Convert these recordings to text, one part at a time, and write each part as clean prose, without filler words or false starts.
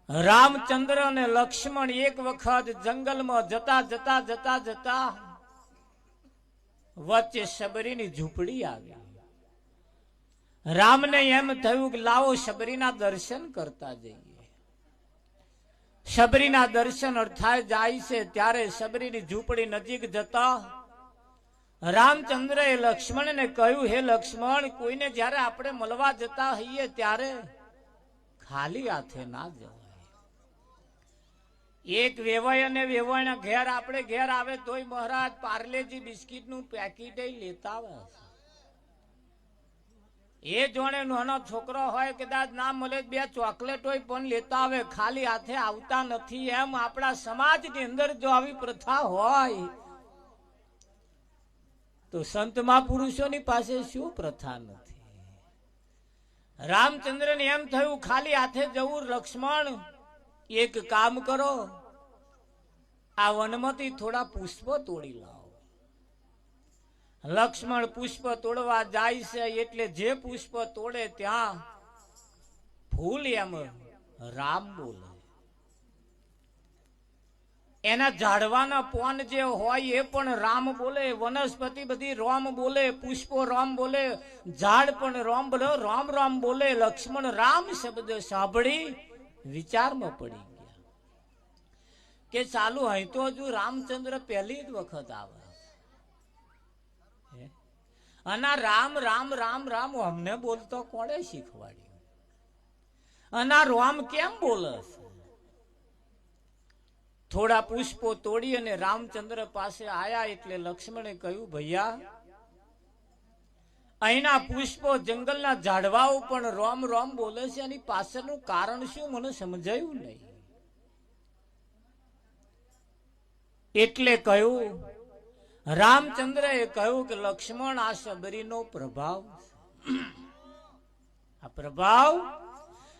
રામચંદ્ર અને લક્ષ્મણ એક વખત જંગલમાં જતા જતા જતા જતા વચ્ચે શબરીની ઝૂંપડી આવી. રામને એમ થયું કે લાવો શબરીના દર્શન કરતા જઈએ. શબરીના દર્શન અર્થાય જાય છે ત્યારે શબરીની ઝૂંપડી નજીક જતા રામચંદ્રએ લક્ષ્મણને કહ્યું, હે લક્ષ્મણ, કોઈને જ્યારે આપણે મળવા જતા હોઈએ ત્યારે ખાલી હાથે ના જવાય. એક વેવાય અને વેવાયના ઘેર આપણે ઘેર આવે તોય મહારાજ પાર્લેજી બિસ્કિટ નું પેકેટ લેતા આવે. એ જોણે નાનો છોકરો હોય કદાચ ના મળે બે ચોકલેટ હોય પણ લેતા આવે, ખાલી હાથે આવતા નથી. એમ આપણા સમાજની અંદર જો આવી પ્રથા હોય તો સંત મહાપુરુષોની પાસે શું પ્રથા નથી. રામચંદ્રને એમ થયું ખાલી હાથે જવું. લક્ષ્મણ, એક કામ કરો, આ વનમાંથી થોડા પુષ્પો તોડી લાવો. લક્ષ્મણ પુષ્પ તોડવા જાય છે એટલે જે પુષ્પ તોડે ત્યાં ફૂલ એમ રામ બોલે. એના ઝાડવાના પોન જે હોય એ પણ રામ બોલે, વનસ્પતિ બધી રામ બોલે, પુષ્પો રામ બોલે, ઝાડ પણ રામ બોલે, રામ રામ બોલે. લક્ષ્મણ રામ શબ્દ સાંભળી વિચારમાં પડી ગયા કે ચાલુ અહીં તો હજુ રામચંદ્ર પહેલી જ વખત આવે અને રામ રામ રામ રામ અમને બોલતો કોણે શીખવાડ્યું અને રામ કેમ બોલે? થોડા પુષ્પો તોડી અને રામચંદ્ર પાસે આયા એટલે લક્ષ્મણે કહ્યું, ભૈયા, અહીંના પુષ્પો જંગલના ઝાડવાઓ પણ રોમ રોમ બોલે છે, એની પાછળનું કારણ શું મને સમજાયું નહીં. એટલે કહ્યું, રામચંદ્રએ કહ્યું કે લક્ષ્મણ, આ શબરીનો પ્રભાવ, આ પ્રભાવ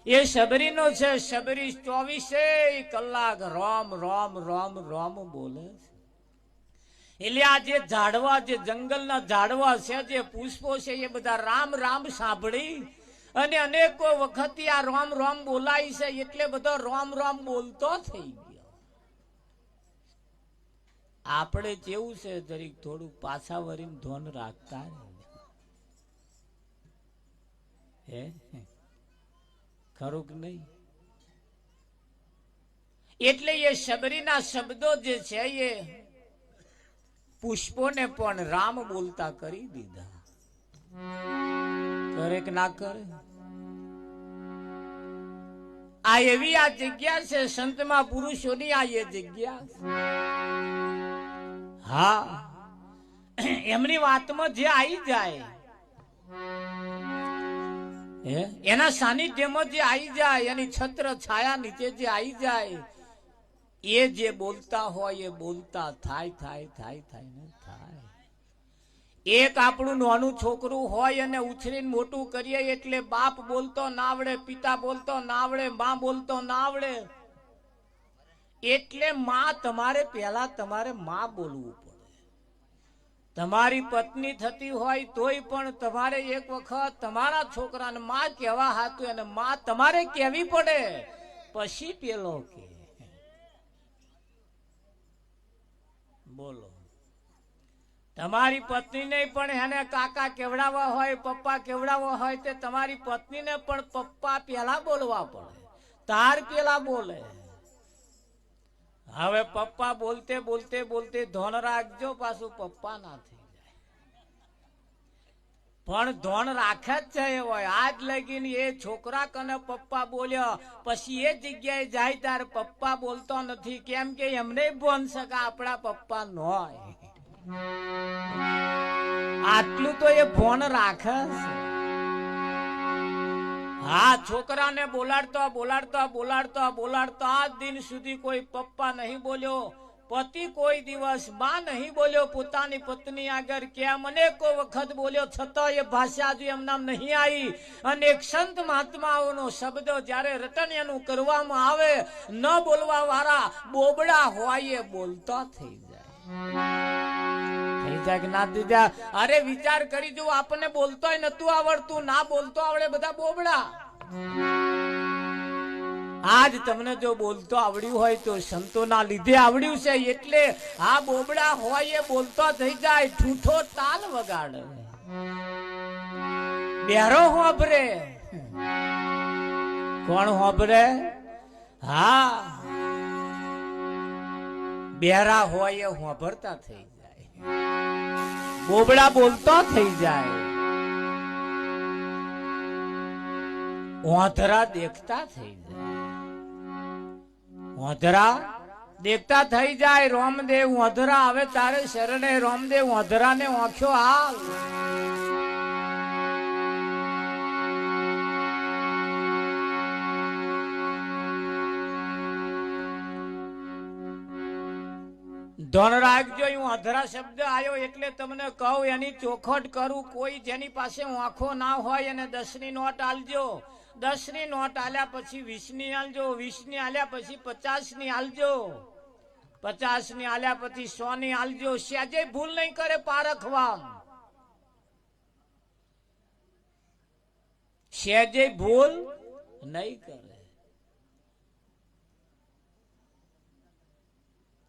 એ શબરીનો છે. શબરી 24 કલાક રોમ રોમ રોમ રોમ બોલે છે. એટલે આ જે ઝાડવા, જે જંગલના ઝાડવા છે, જે પુષ્પો છે, એ બધા રામ રામ સાંભળી અને અનેકો વખત આ રોમ રોમ બોલાય છે એટલે બધો રોમ રોમ બોલતો થઈ ગયો. આપણે કેવું છે, જરીક થોડું પાછા વળીને ધોન રાખતા હે, ખરું કે નહીં? એટલે એ શબરીના શબ્દો જે છે એ પુષ્પોને પણ રામ બોલતા કરી દીધા. કરે કે ના કરે? આ એવી આ જગ્યા છે સંતમાં પુરુષોની, આ એ જગ્યા. હા, એમની વાતમાં જે આવી જાય, એના સાનિધ્યમાં જે આવી જાય, એની છત્ર છાયા નીચે જે આવી જાય, એ જે બોલતા હોય એ બોલતા થાય થાય થાય થાય ને થાય. એક આપણું નાનું છોકરું હોય અને ઉછરીને મોટું કરીએ એટલે બાપ બોલતો ના આવડે, પિતા બોલતો ના આવડે, માં બોલતો ના આવડે, એટલે માં તમારે પહેલા તમારે માં બોલવું પડે. તમારી પત્ની થતી હોય તોય પણ તમારે એક વખત તમારા છોકરાને માં કહેવા હાતું અને માં તમારે કહેવી પડે, પછી પેલો કે. બોલો, તમારી પત્નીને પણ એને કાકા કેવડાવવા હોય, પપ્પા કેવડાવવા હોય, તે તમારી પત્નીને પણ પપ્પા પેલા બોલવા પડે, તાર પેલા બોલે. હવે પપ્પા બોલતે બોલતે બોલતે ધોન રાખજો, પાછું પપ્પા ના થઈ જાય. પણ ધોન રાખે જ છે હોય. આજ લગીને એ છોકરા કને પપ્પા બોલ્યો, પછી એ જગ્યાએ જાય ત્યારે પપ્પા બોલતો નથી. કેમ કે એમને બોન શકે આપણા પપ્પા ન હોય. આટલું તો એ ફોન રાખે છે. હા, છોકરાને બોલાડતો બોલાડતો બોલાડતો બોલાડતો આજ દિન સુધી કોઈ પપ્પા નહીં બોલ્યો, પતિ કોઈ દિવસ માં નહીં બોલ્યો પોતાની પત્ની આગળ. કેમ? અનેકો વખત બોલ્યો, છતાં એ ભાષા હજુ એમનામ નહીં આવી. અને એક સંત મહાત્માઓનો શબ્દ જયારે રટન એનું કરવામાં આવે, ન બોલવા વાળા બોબડા હોય એ બોલતા થઈ જાય કે ના દીધા. અરે વિચાર કરી જો, આપણને બોલતોય નતું આવડતું, ના બોલતો આવડે, બધા બોબડા. આજ તમને જો બોલતો આવડ્યું હોય તો સંતોના લીધે આવડ્યું છે, એટલે આ બોબડા હોય એ બોલતો થઈ જાય, ઠૂઠો તાલ વગાડે, બેરો હોભરે. કોણ હોભરે? હા, બેરા હોય એ હોભરતા થઈ જાય, બોબડા બોલતો થઈ જાય, ઓંધરા દેખતા થઈ જાય, ઓંધરા દેખતા થઈ જાય. રોમદેવ ઓંધરા આવે તારે શરણે, રોમદેવ ઓંધરાને ઓંખ્યો હાલ. ધન રાખજો, હું અધરા શબ્દ આવ્યો એટલે તમને કહું, એની ચોખટ કરું. કોઈ જેની પાસે આંખો ના હોય એને 10 ની નોટ આલજો, 10 ની નોટ આલ્યા પછી 20 ની આલજો, 20 ની આલ્યા પછી 50 ની આલજો, 50 ની આલ્યા પછી 100 ની આલજો. સહેજે ભૂલ નહીં કરે પારખવા, સહેજે ભૂલ નહીં કરે.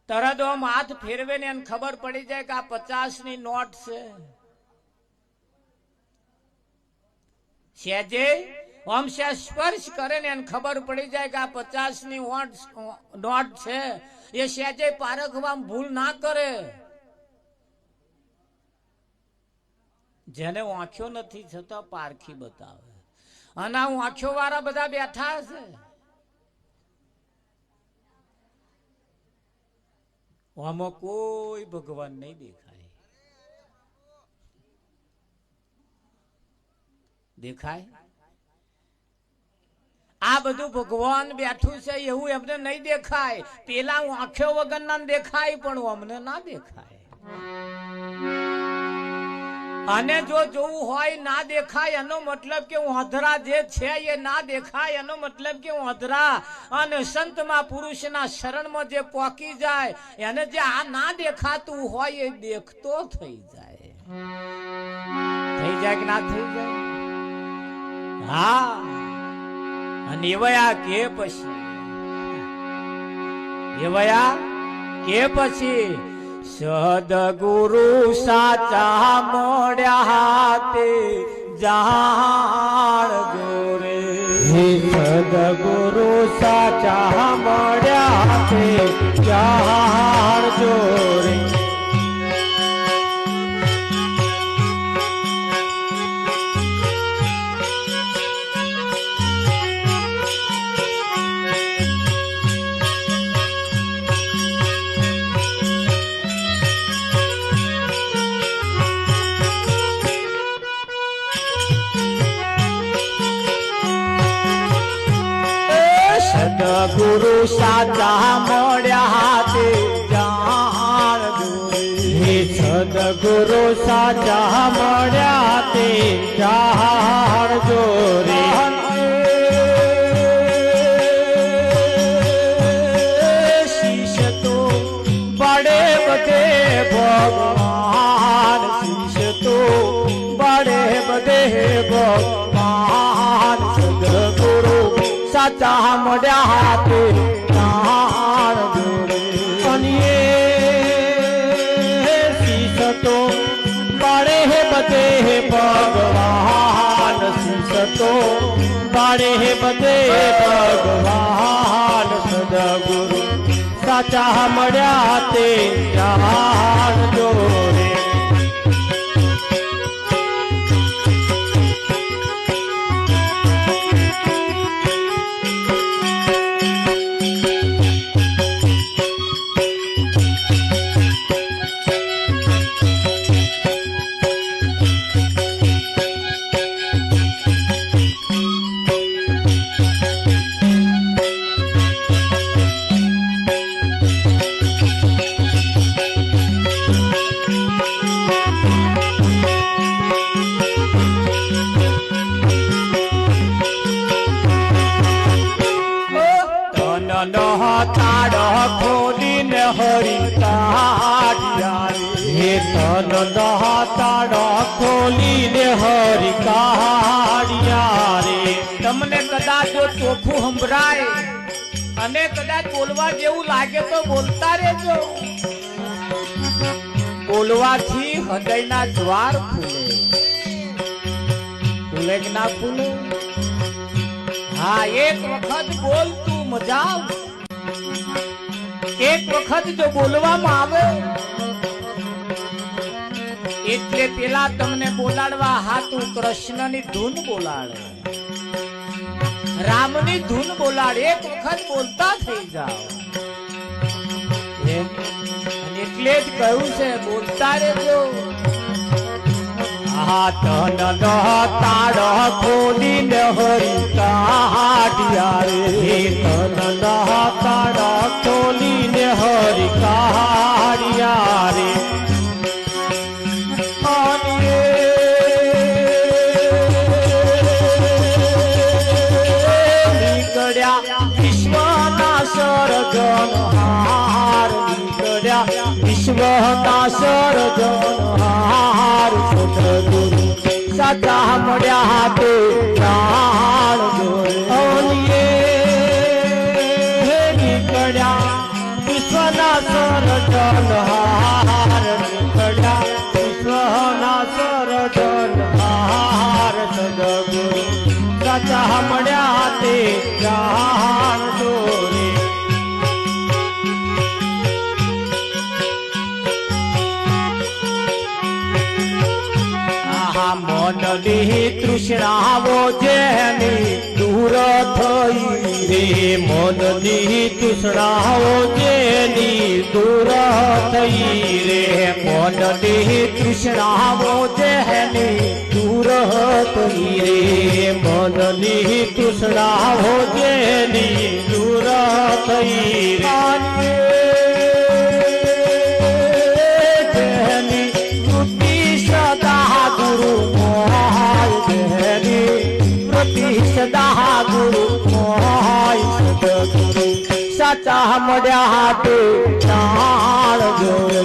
તરત આમ હાથ ફેરવે ને એને ખબર પડી જાય કે આ 50 ની નોટ છે. સહેજે આમ સ્પર્શ કરે ને એને ખબર પડી જાય કે આ 50 ની નોટ છે. એ સહેજે પારખવામાં ભૂલ ના કરે. જેને આંખ્યો નથી છતાં પારખી બતાવે, અને આ આંખ્યો વાળા બધા બેઠા છે. આમાં કોઈ ભગવાન નહીં દેખાય. દેખાય આ બધું ભગવાન બેઠું છે એવું એમને નહીં દેખાય. પેલા આંખો વગરના દેખાય પણ અમને ના દેખાય. અને જો જોવું હોય ના દેખાય એનો મતલબ કે ઓંધરા જે છે એ ના દેખાય, એનો મતલબ કે ઓંધરા અને સંતમાં પુરુષના શરણમાં જે પોકી જાય એને જે આ ના દેખાતું હોય એ દેખતો થઈ જાય. થઈ જાય કે ના થઈ જાય? હા. અને એવયા કે પછી, એવયા કે પછી સદગુરુ સાચા મળ્યા તે જાણજો રે. સદગુરુ સાચા મળ્યા તે જાણજો રે. સદગુરુ સાચા મળ્યા તે જાણજો રે. સદગુરુ સાચા મળ્યા તે જાણજો રે. શીશ તો બડે બધે ભગવાન, શીશ તો બડે બધે ભગવાન. સદગુરુ સાચા મળ્યા તે જાણજો રે. અને શીશ તો બડે બધે ભગવાન, શીશ તો બડે બધે ભગવાન. સદગુરુ સાચા મળ્યા તે જાણજો રે. ખોલીને હરિકાળિયા રે. તન તાળા ખોલીને હરિકાળિયા રે. તમને કદાચ જો ચોખ્ખું સંભળાય અને કદાચ બોલવા જેવું લાગે તો બોલતા રહેજો. બોલવાથી હૃદયના દ્વાર ખુલે. ખુલે કે ના ખુલે? હા, એક વખત બોલ તું મજા આવ. એક વખત જો બોલવામાં આવે એટલે પેલા તમને બોલાડવા હાથું કૃષ્ણની ધૂન બોલાડે, રામની ધૂન બોલાડે. એક વખત બોલતા થઈ જાઓ. એટલે જ કહ્યું છે બોલતા રહેજો. તન તાળ ખોલીને હરી કાઢ્યા રે. તન તાળ ખોલીને હરી કાઢ્યા રે. વિશ્વના સર્જનહાર નીકળ્યા. વિશ્વના સર્જનહાર સદગુરુ સાચા મળ્યા તે પ્રાણ નીકળ્યા. વિશ્વના સર્જનહાર નીકળ્યા. વિશ્વના સર્જનહાર સદગુરુ સાચા મળ્યા તે જાણ દોરે. મનની તૃષ્ણાવો જેની દૂર થઈ રે. મનની તૃષ્ણાવો જેની દૂર થઈ રે. મનની તૃષ્ણાવો જેની દૂર થઈ રે. મનની તૃષ્ણાવો જેની દૂર થઈ રે. સદા ગુરુ સાચા મળ્યા તે જાણ જેની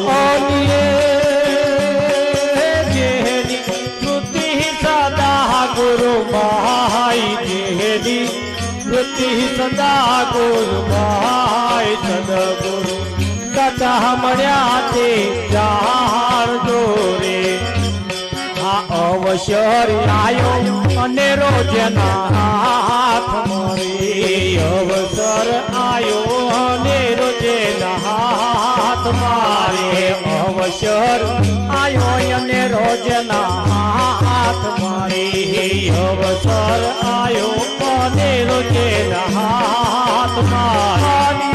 વૃત્તિ સદા ગુરુ ભાઈ. જેની વૃત્તિ સદા ગુરુ ભાઈ. સદગુરુ સાચા મળ્યા તે જાણ રે. અવસર આયો અને રોજના હાથ મારે. અવસર આયો અને રોજના હાથ મારે. અવસર આયો અને રોજના હાથ મારે. અવસર આયો અને રોજના હાથ મારે.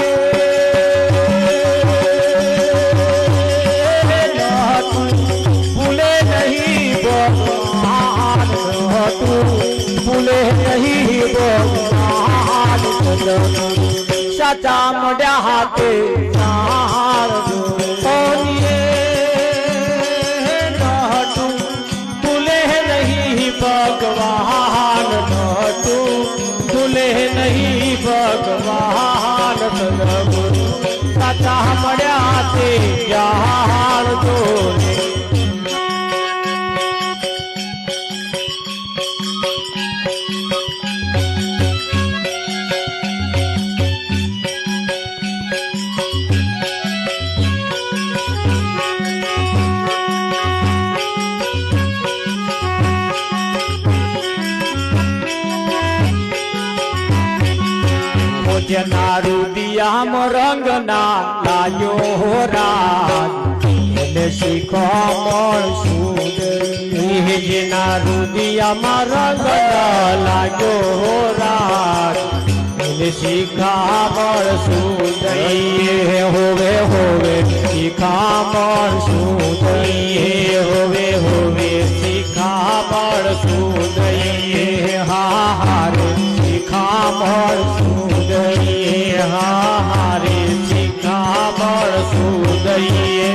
ભૂલે નહીં ભગવાન સાચા મળ્યા હાથે ભૂલે નહીં ભગવાન. ભૂલે નહીં ભગવાન. સદગુરુ સાચા મળ્યા તે જાણ દોરે. જેના રુદિયામાં રંગ ના લાયો રાત એને શીખવા મળશું. જેના રુદિયામાં રંગ ના લાયો રાત એને શીખા મળશું. દઈએ હોવે હોવે શીખા મળશું. દઈએ હોવે હોવે શીખા મળશું. દઈએ હા હારે શીખા મળશું. દઈએ હા હારે શીખા મળશું. દઈએ